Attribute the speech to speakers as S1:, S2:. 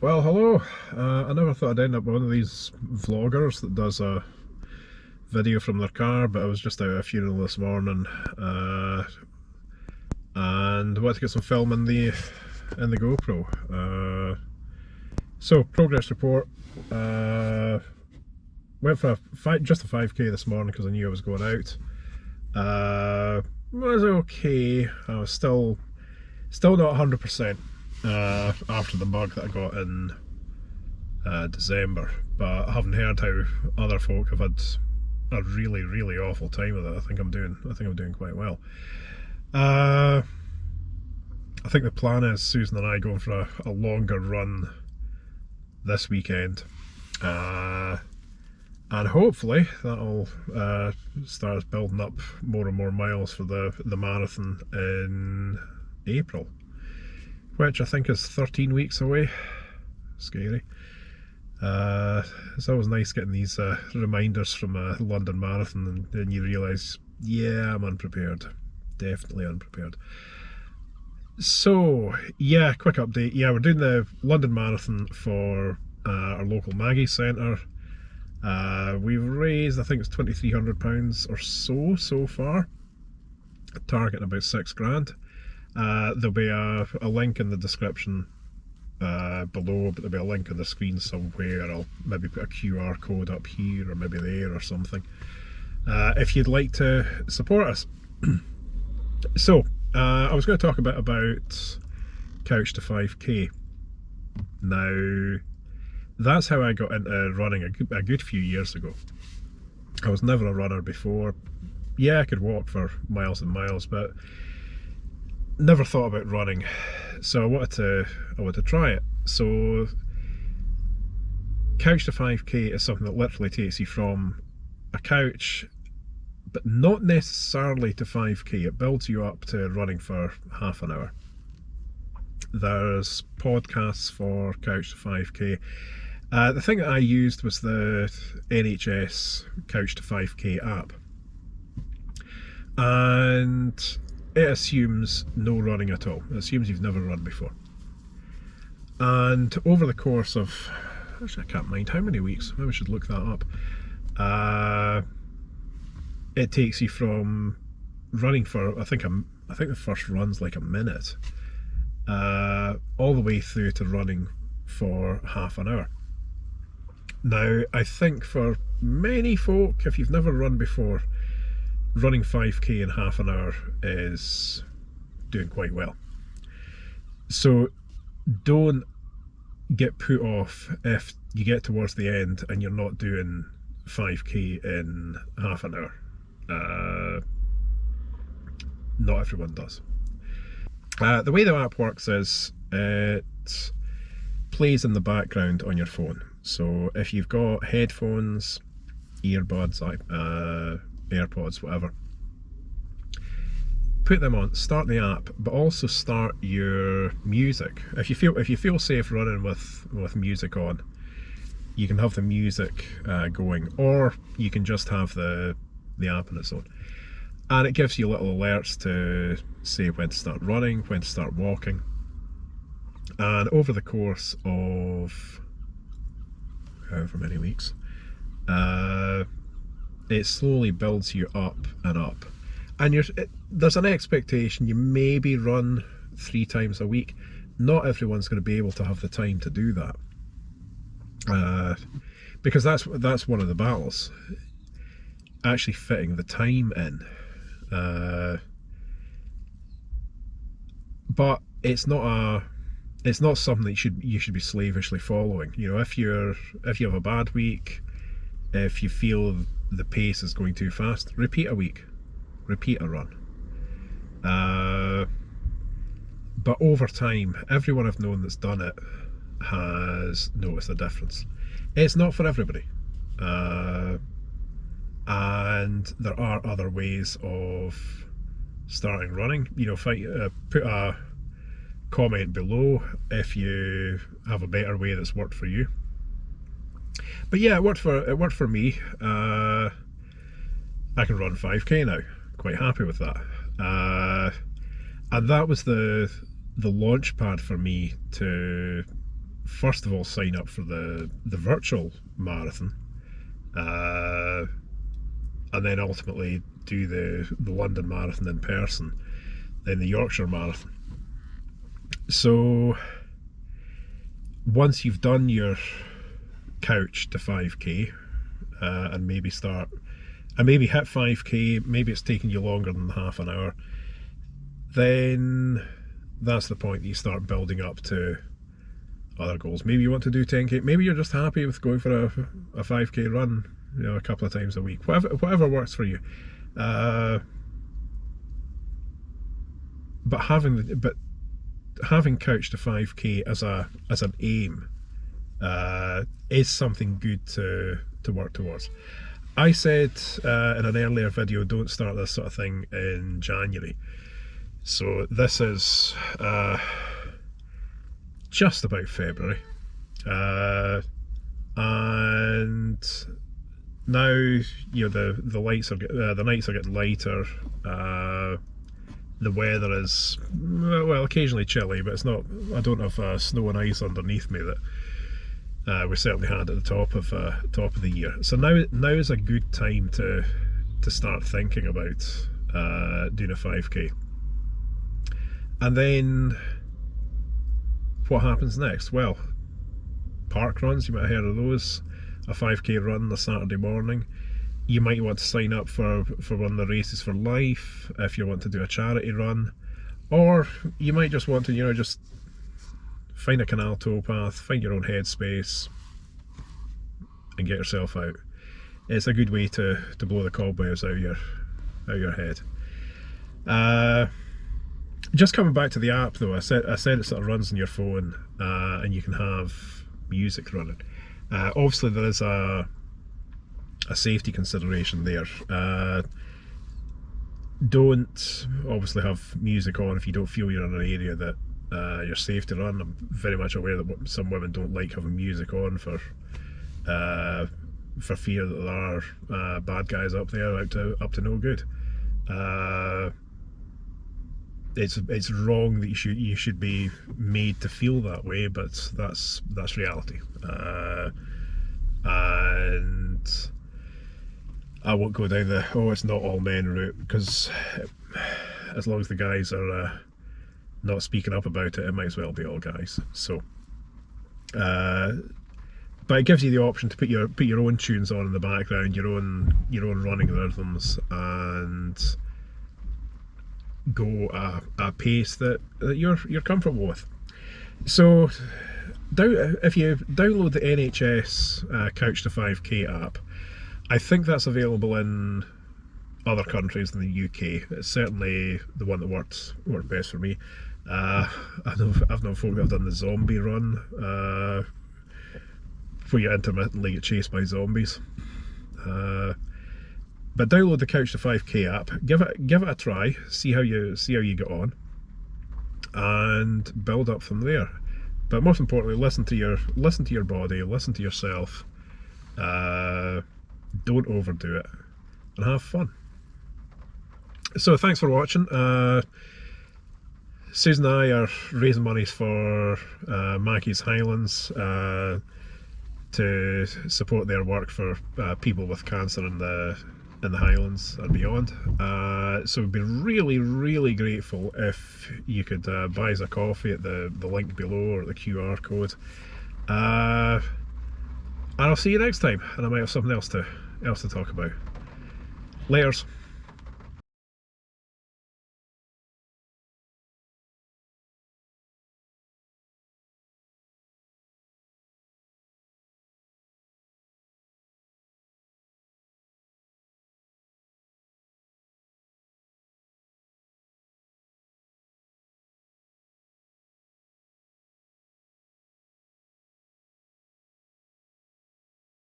S1: Well, hello. I never thought I'd end up one of these vloggers that does a video from their car, but I was just out at a funeral this morning, and I wanted to get some film in the GoPro. So progress report. Went for just a 5k this morning because I knew I was going out. Was okay. I was still not 100%. After the bug that I got in December, but I haven't heard how other folk have had a really awful time with it. I think I'm doing quite well. I think the plan is Susan and I going for a longer run this weekend, and hopefully that'll start us building up more and more miles for the marathon in April, which I think is 13 weeks away. Scary. It's always nice getting these reminders from a London Marathon, and then you realise, yeah, I'm unprepared. Definitely unprepared. So, yeah, quick update. Yeah, we're doing the London Marathon for our local Maggie Centre. We've raised, I think it's £2,300 or so far. Targeting about £6,000. There'll be a link in the description below, but there'll be a link on the screen somewhere. I'll maybe put a QR code up here or maybe there or something, if you'd like to support us. So I was going to talk a bit about Couch to 5k. Now, that's how I got into running a good few years ago. I was never a runner before. Yeah, I could walk for miles and miles, but never thought about running. So I wanted to try it. So Couch to 5k is something that literally takes you from a couch, but not necessarily to 5k. It builds you up to running for half an hour. There's podcasts for Couch to 5k. The thing that I used was the NHS Couch to 5k app, and it assumes no running at all. It assumes you've never run before. And over the course of, actually I can't mind how many weeks, maybe I should look that up. It takes you from running for, I think the first run's like a minute, all the way through to running for half an hour. Now, I think for many folk, if you've never run before, running 5k in half an hour is doing quite well. So don't get put off if you get towards the end and you're not doing 5k in half an hour. Not everyone does. The way the app works is it plays in the background on your phone. So if you've got headphones, earbuds, AirPods, whatever, put them on, start the app, but also start your music. If you feel safe running with music on, you can have the music going, or you can just have the app on its own, and it gives you little alerts to say when to start running, when to start walking. And over the course of however many weeks, it slowly builds you up and up, and there's an expectation you maybe run 3 times a week. Not everyone's going to be able to have the time to do that, because that's one of the battles, actually fitting the time in. But it's not something that you should be slavishly following. You know, if you have a bad week, if you feel the pace is going too fast, repeat a week, repeat a run. But over time, everyone I've known that's done it has noticed a difference. It's not for everybody, and there are other ways of starting running. You know, put a comment below if you have a better way that's worked for you. But yeah, it worked for me. I can run 5k now, quite happy with that. And that was the launch pad for me first of all sign up for the virtual marathon, and then ultimately do the London Marathon in person, then the Yorkshire Marathon. So once you've done your couch to 5k, and maybe hit 5k, maybe it's taking you longer than half an hour, then that's the point that you start building up to other goals. Maybe you want to do 10k, maybe you're just happy with going for a 5k run, you know, a couple of times a week, whatever works for you. But having couch to 5k as an aim is something good to work towards. I said in an earlier video, don't start this sort of thing in January. So this is just about February, and now, you know, the lights are the nights are getting lighter. The weather is, well, occasionally chilly, but it's not. I don't have snow and ice underneath me that we certainly had at the top of the year. So now is a good time to start thinking about doing a 5k. And then what happens next? Well, park runs, you might have heard of those. A 5k run on a Saturday morning. You might want to sign up for one of the Races for Life if you want to do a charity run, or you might just want to, you know, just find a canal towpath, find your own headspace, and get yourself out. It's a good way to blow the cobwebs out of your head. Just coming back to the app though, I said it sort of runs on your phone, and you can have music running. Obviously there is a safety consideration there. Don't obviously have music on if you don't feel you're in an area that you're safe to run. I'm very much aware that some women don't like having music on for fear that there are bad guys up there up to no good. It's wrong that you should be made to feel that way, but that's reality. And I won't go down the it's not all men route, because as long as the guys are not speaking up about it, it might as well be all guys. So but it gives you the option to put your own tunes on in the background, your own running rhythms, and go a pace that you're comfortable with. So if you download the NHS Couch to 5k app, I think that's available in other countries than the UK. It's certainly the one that worked best for me. I've known folk that have done the zombie run, where you intermittently get chased by zombies. But download the Couch to 5k app, give it a try, see how you get on, and build up from there. But most importantly, listen to your body, listen to yourself. Don't overdo it, and have fun. So thanks for watching. Susan and I are raising monies for Mackie's Highlands to support their work for people with cancer in the Highlands and beyond. So we'd be really grateful if you could buy us a coffee at the link below, or the QR code. And I'll see you next time, and I might have something else to talk about. Laters.